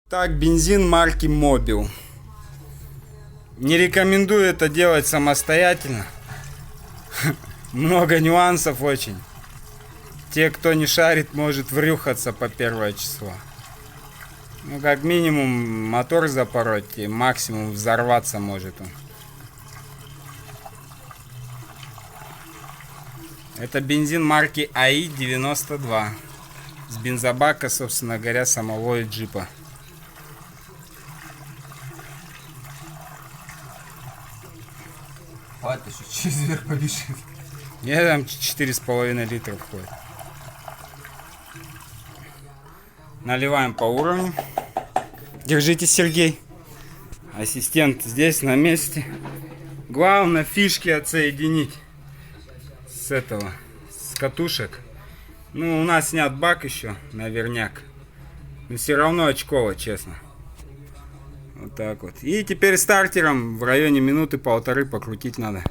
Так, бензин марки Mobil. Не рекомендую это делать самостоятельно. Много нюансов очень. Те, кто не шарит, может врюхаться по первое число. Ну, как минимум, мотор запороть, и максимум взорваться может он. Это бензин марки АИ-92. С бензобака, собственно говоря, самого джипа. Хватит еще через верх побежит. Я там 4,5 литра входит. Наливаем по уровню. Держите, Сергей. Ассистент здесь на месте. Главное фишки отсоединить с этого, с катушек. Ну, у нас снят бак еще, наверняк. Но все равно очково, честно. Вот так вот. И теперь стартером в районе минуты-полторы покрутить надо.